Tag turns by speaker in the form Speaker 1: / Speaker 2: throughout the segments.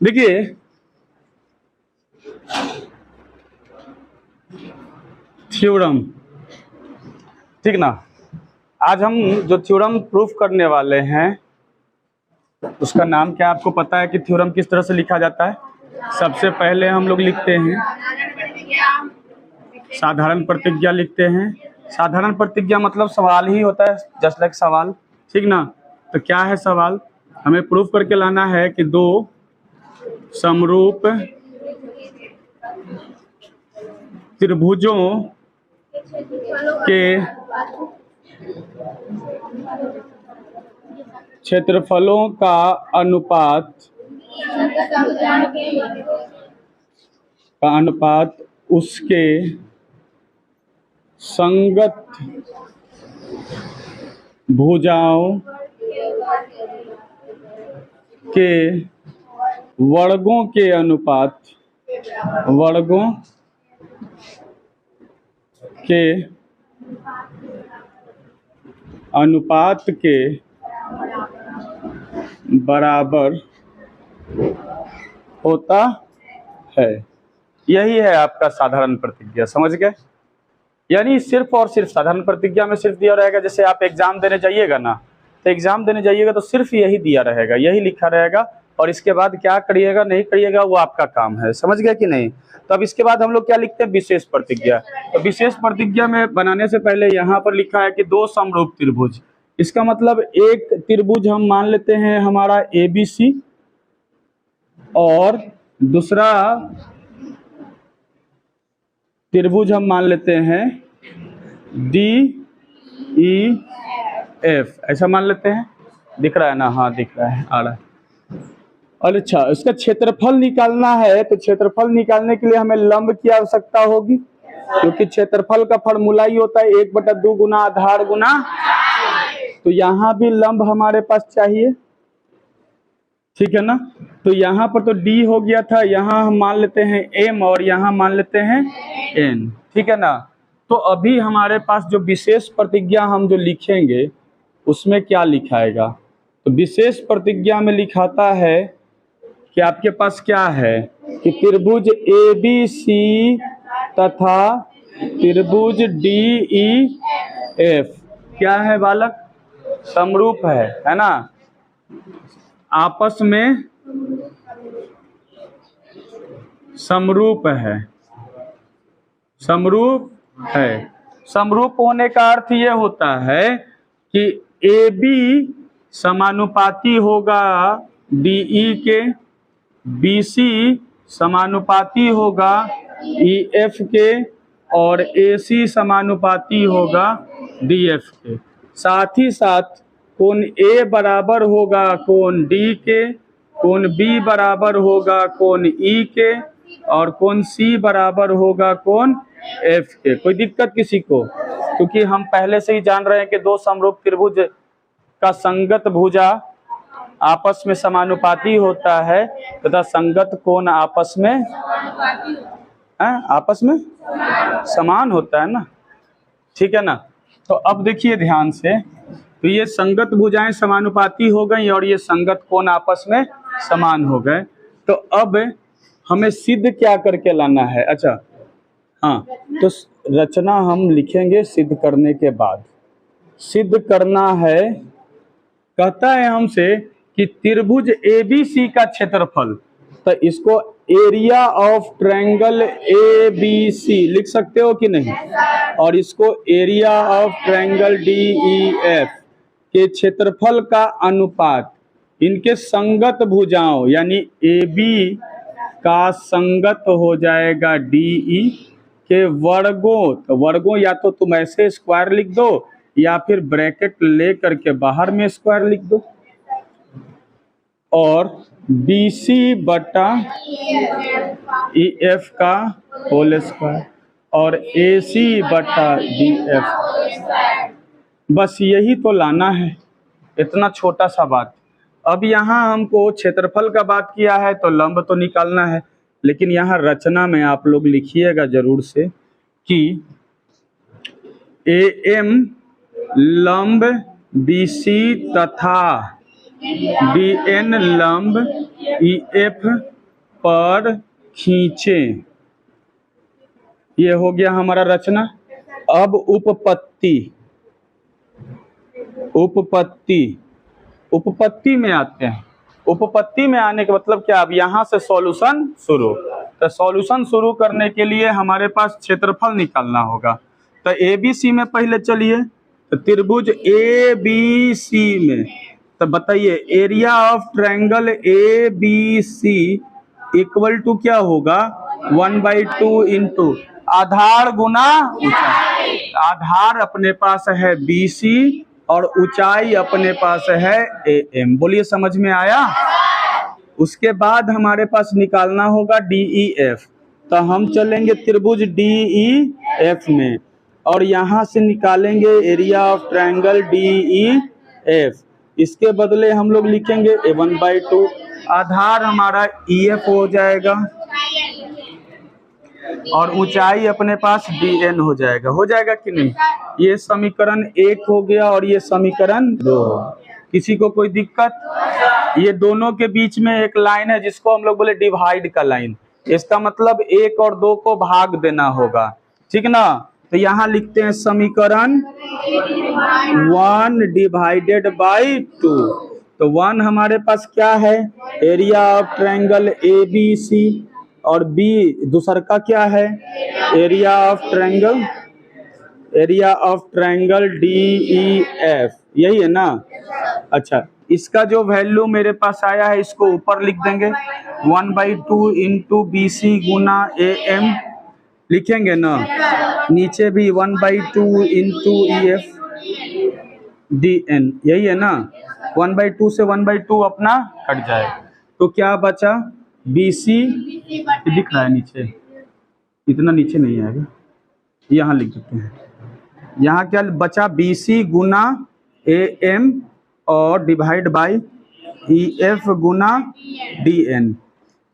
Speaker 1: देखिए थ्योरम, ठीक ना। आज हम जो थ्योरम प्रूफ करने वाले हैं उसका नाम क्या आपको पता है कि थ्योरम किस तरह से लिखा जाता है? सबसे पहले हम लोग लिखते हैं साधारण प्रतिज्ञा लिखते हैं। साधारण प्रतिज्ञा मतलब सवाल ही होता है, जस्ट लाइक सवाल, ठीक ना। तो क्या है सवाल? हमें प्रूफ करके लाना है कि दो समरूप त्रिभुजों के क्षेत्रफलों का अनुपात उसके संगत भुजाओं के वर्गों के अनुपात के बराबर होता है। यही है आपका साधारण प्रतिज्ञा, समझ गए? यानी सिर्फ और सिर्फ साधारण प्रतिज्ञा में सिर्फ दिया रहेगा, जैसे आप एग्जाम देने जाइएगा ना, तो एग्जाम देने जाइएगा तो सिर्फ यही दिया रहेगा, यही लिखा रहेगा, और इसके बाद क्या करिएगा नहीं करिएगा वो आपका काम है, समझ गए कि नहीं? तो अब इसके बाद हम लोग क्या लिखते हैं? विशेष प्रतिज्ञा। तो विशेष प्रतिज्ञा में बनाने से पहले यहाँ पर लिखा है कि दो समरूप त्रिभुज, इसका मतलब एक त्रिभुज हम मान लेते हैं हमारा ABC और दूसरा त्रिभुज हम मान लेते हैं DEF, ऐसा मान लेते हैं। दिख रहा है ना? हाँ दिख रहा है, आ रहा है। और अच्छा, इसका क्षेत्रफल निकालना है तो क्षेत्रफल निकालने के लिए हमें लंब की आवश्यकता होगी, क्योंकि क्षेत्रफल का फॉर्मूला ही होता है 1/2 गुना आधार गुना, तो यहाँ भी लंब हमारे पास चाहिए, ठीक है ना। तो यहाँ पर तो D हो गया था, यहाँ हम मान लेते हैं M और यहाँ मान लेते हैं N, ठीक है ना। तो अभी हमारे पास जो विशेष प्रतिज्ञा हम जो लिखेंगे उसमें क्या लिखाएगा? तो विशेष प्रतिज्ञा में लिखाता है कि आपके पास क्या है कि त्रिभुज ABC तथा त्रिभुज DEF क्या है बालक? समरूप है ना, आपस में समरूप है। समरूप होने का अर्थ ये होता है कि AB समानुपाती होगा DE के, BC समानुपाती होगा EF के और AC समानुपाती होगा DF के। साथ ही साथ कोण A बराबर होगा कोण D के, कोण B बराबर होगा कोण E के और कोण C बराबर होगा कोण F के। कोई दिक्कत किसी को? क्योंकि हम पहले से ही जान रहे हैं कि दो समरूप त्रिभुज का संगत भुजा आपस में समानुपाती होता है तथा संगत कोण आपस में समान होता है ना, ठीक है ना। तो अब देखिए ध्यान से, तो ये संगत भुजाएं समानुपाती हो गई और ये संगत कोण आपस में समान हो गए। तो अब हमें सिद्ध क्या करके लाना है? अच्छा हाँ, तो रचना हम लिखेंगे सिद्ध करने के बाद। सिद्ध करना है, कहता है हमसे कि त्रिभुज ABC का क्षेत्रफल, तो इसको एरिया ऑफ ट्रायंगल ABC लिख सकते हो कि नहीं? और इसको एरिया ऑफ ट्रायंगल DEF के क्षेत्रफल का अनुपात इनके संगत भुजाओं यानी AB का संगत हो जाएगा DE के वर्गों। तो वर्गों या तो तुम ऐसे स्क्वायर लिख दो या फिर ब्रैकेट ले करके बाहर में स्क्वायर लिख दो, और BC बटा EF का होल स्क्वायर और AC बटा DF। बस यही तो लाना है, इतना छोटा सा बात। अब यहाँ हमको क्षेत्रफल का बात किया है तो लंब तो निकालना है, लेकिन यहाँ रचना में आप लोग लिखिएगा जरूर से कि AM लंब BC तथा डी एन लंब ई एफ पर खींचे। ये हो गया हमारा रचना। अब उपपत्ति, उपपत्ति उपपत्ति में आते हैं। उपपत्ति में आने का मतलब क्या, अब यहाँ से सॉल्यूशन शुरू। तो सॉल्यूशन शुरू करने के लिए हमारे पास क्षेत्रफल निकालना होगा। तो ए बी सी में पहले चलिए, तो त्रिभुज ए बी सी में, तो बताइए area of triangle A B C equal to क्या होगा, 1/2 इंटू आधार गुना ऊंचाई। आधार अपने पास है BC और ऊंचाई अपने पास है AM। बोलिए समझ में आया। उसके बाद हमारे पास निकालना होगा DEF। तो हम चलेंगे त्रिभुज DEF में और यहाँ से निकालेंगे एरिया ऑफ ट्रायंगल DEF। इसके बदले हम लोग लिखेंगे 1/2। आधार हमारा EF हो जाएगा और ऊंचाई अपने पास DN हो जाएगा। हो जाएगा कि नहीं। ये समीकरण 1 हो गया और ये समीकरण 2। किसी को कोई दिक्कत। ये दोनों के बीच में एक लाइन है जिसको हम लोग बोले डिवाइड का लाइन। इसका मतलब 1 और 2 को भाग देना होगा, ठीक ना। तो यहाँ लिखते हैं समीकरण 1 डिवाइडेड बाई 2। तो 1 हमारे पास क्या है, एरिया ऑफ ट्रायंगल ABC, और B दूसर का क्या है, एरिया ऑफ ट्रायंगल DEF। यही है ना। अच्छा, इसका जो वैल्यू मेरे पास आया है इसको ऊपर लिख देंगे, 1/2 इंटू BC गुना AM लिखेंगे ना। नीचे भी 1/2 इंटू EF DN। यही है ना। 1/2 से 1/2 अपना कट जाए तो क्या बचा, BC दिख रहा है नीचे, इतना नीचे नहीं आएगा, यहाँ लिख देते हैं। यहाँ क्या बचा, BC गुना AM और divide by EF Guna DN।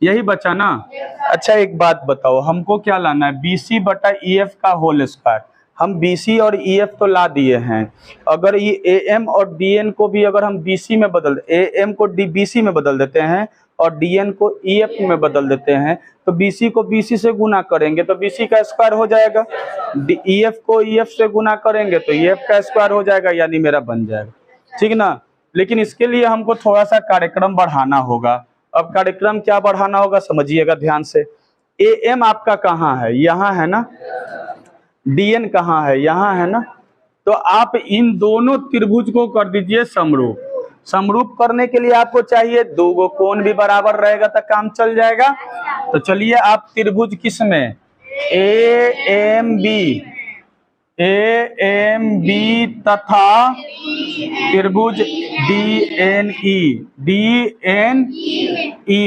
Speaker 1: यही बचा ना। अच्छा एक बात बताओ, हमको क्या लाना है, BC बटा EF का होल स्क्वायर। हम BC और EF तो ला दिए हैं। अगर ये AM और DN को भी अगर हम BC में बदल, AM को BC में बदल देते हैं और DN को EF में बदल देते हैं, तो BC को BC से गुना करेंगे तो BC का स्क्वायर हो जाएगा। EF को EF से गुना करेंगे तो EF का स्क्वायर हो जाएगा, यानी मेरा बन जाएगा, ठीक ना। लेकिन इसके लिए हमको थोड़ा सा कार्यक्रम बढ़ाना होगा। अब कार्यक्रम क्या बढ़ाना होगा समझिएगा ध्यान से। AM आपका कहाँ है, यहाँ है ना। DN कहाँ है, यहाँ है ना। तो आप इन दोनों त्रिभुज को कर दीजिए समरूप। समरूप करने के लिए आपको चाहिए 2 कोण भी बराबर रहेगा तो काम चल जाएगा। तो चलिए आप त्रिभुज किस में, AMB तथा त्रिभुज DNE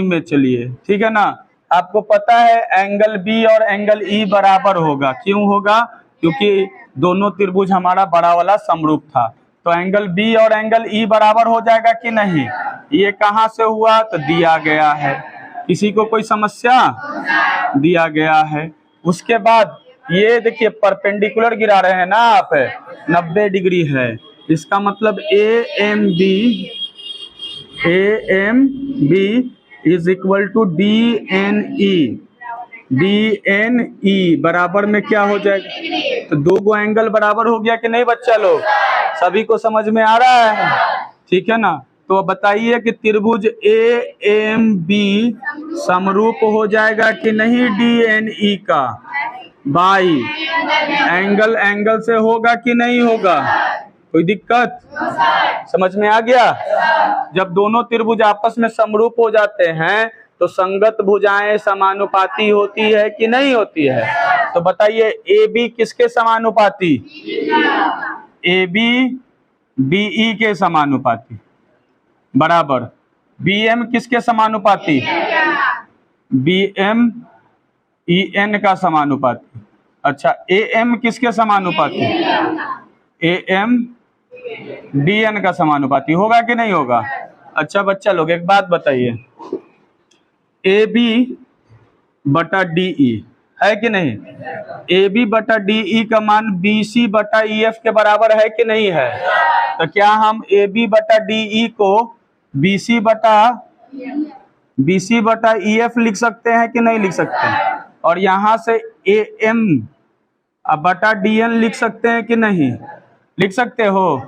Speaker 1: में चलिए, ठीक है ना। आपको पता है एंगल B और एंगल E बराबर होगा। क्यों होगा, क्योंकि दोनों त्रिभुज हमारा बड़ा वाला समरूप था। तो एंगल B और एंगल E बराबर हो जाएगा कि नहीं। ये कहाँ से हुआ, तो दिया गया है। किसी को कोई समस्या, दिया गया है। उसके बाद ये देखिए परपेंडिकुलर गिरा रहे हैं ना आप, 90 डिग्री है। इसका मतलब AMB is equal to DNE बराबर में क्या हो जाएगा, तो 2 एंगल बराबर हो गया कि नहीं बच्चा लोग, सभी को समझ में आ रहा है, ठीक है ना। तो बताइए कि त्रिभुज AMB समरूप हो जाएगा कि नहीं DNE का, बाई एंगल से होगा कि नहीं होगा, कोई दिक्कत, समझ में आ गया। जब दोनों त्रिभुज आपस में समरूप हो जाते हैं तो संगत भुजाएं समानुपाती होती है कि नहीं होती है। तो बताइए AB किसके समानुपाती, AB BE के समानुपाती, बराबर BM किसके समानुपाती, BM EN का समानुपाती। अच्छा AM किसके समानुपाती, AM DN का समानुपाती होगा कि नहीं होगा। अच्छा बच्चा लोग एक बात बताइए, AB बटा DE है कि नहीं, AB बटा DE का मान BC बटा EF के बराबर है कि नहीं है। तो क्या हम AB बटा DE को BC बटा EF लिख सकते हैं कि नहीं लिख सकते हैं? और यहाँ से AM बटा DN लिख सकते हैं कि नहीं लिख सकते हो?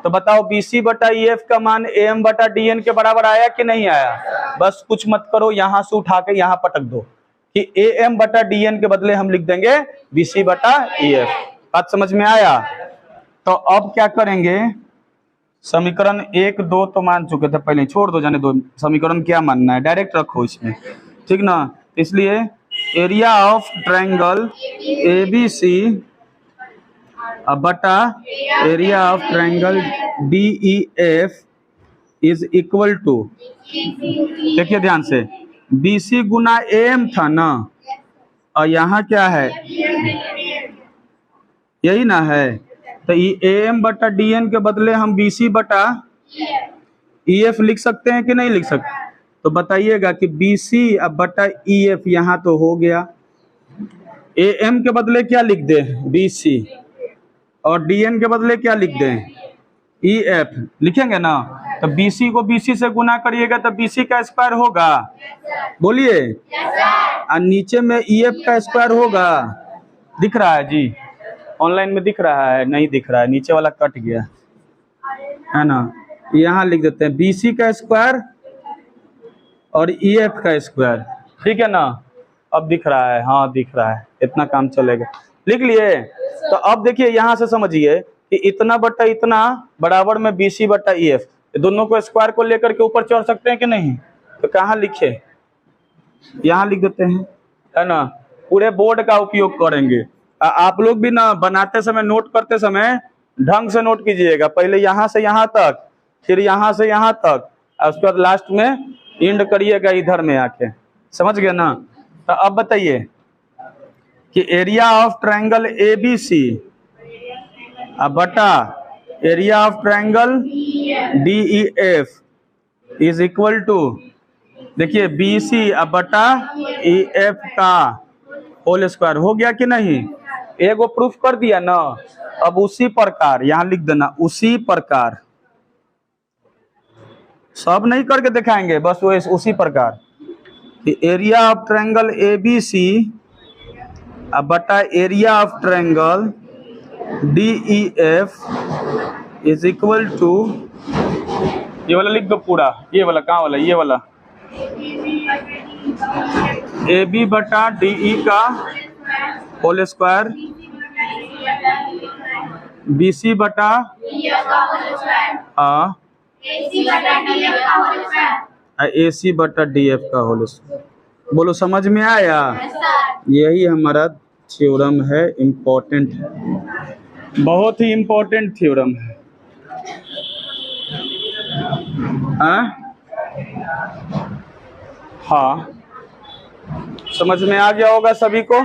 Speaker 1: तो बताओ BC बटा EF का मान AM बटा DN के बराबर आया कि नहीं आया? बस कुछ मत करो, यहाँ से उठा के यहाँ पटक दो कि AM बटा DN के बदले हम लिख देंगे BC बटा EF। बात समझ में आया? तो अब क्या करेंगे, समीकरण 1 2 तो मान चुके थे पहले, छोड़ दो, जाने दो समीकरण क्या मानना है, डायरेक्ट रखो इसमें, ठीक ना। इसलिए एरिया ऑफ ट्रायंगल ABC बटा area of triangle DEF is equal to, देखिए ध्यान से, BC गुना AM था ना, और यहाँ क्या है, यही ना है। तो AM बटा DN के बदले हम BC बटा EF लिख सकते हैं कि नहीं लिख सकते? तो बताइएगा कि BC अब बटा EF यहाँ तो हो गया, AM के बदले क्या लिख दें BC, और DN के बदले क्या लिख दें EF, लिखेंगे ना। तो BC को BC से गुना करिएगा तो BC का स्क्वायर होगा, बोलिए, और नीचे में EF का स्क्वायर होगा। दिख रहा है जी? ऑनलाइन में दिख रहा है? नहीं दिख रहा है, नीचे वाला कट गया है ना। यहाँ लिख देते हैं BC का स्क्वायर और EF का स्क्वायर, ठीक है ना। अब दिख रहा है? हाँ दिख रहा है, इतना काम चलेगा, लिख लिए। तो अब देखिए यहाँ से समझिए कि इतना बटा इतना बराबर में BC बटा EF, दोनों को स्क्वायर को लेकर के ऊपर चढ़ सकते हैं कि नहीं? तो कहाँ लिखे, यहाँ लिख देते हैं, है ना। पूरे बोर्ड का उपयोग करेंगे। आप लोग भी ना बनाते समय, नोट करते समय ढंग से नोट कीजिएगा, पहले यहाँ से यहाँ तक, फिर यहाँ से यहाँ तक, और उसके बाद लास्ट में एंड करिएगा इधर में आके, समझ गए ना। तो अब बताइए कि एरिया ऑफ ट्रायंगल ABC बटा area of triangle DEF is equal to, देखिए BC बटा EF का होल स्क्वायर हो गया कि नहीं? एगो प्रूफ कर दिया ना। अब उसी प्रकार यहाँ लिख देना, उसी प्रकार, सब नहीं करके दिखाएंगे, बस वो उसी प्रकार कि एरिया ऑफ ट्रायंगल ABC बटा area of triangle DEF is equal to, ये वाला लिख दो पूरा, ये वाला कहाँ वाला, ये वाला AB बटा DE का होल स्क्वायर BC बटा AC बटा DF का होल स्क्वायर। बोलो समझ में आया? यही हमारा थ्योरम है, इम्पोर्टेंट है, बहुत ही इम्पोर्टेंट थ्योरम है। हाँ समझ में आ गया होगा सभी को।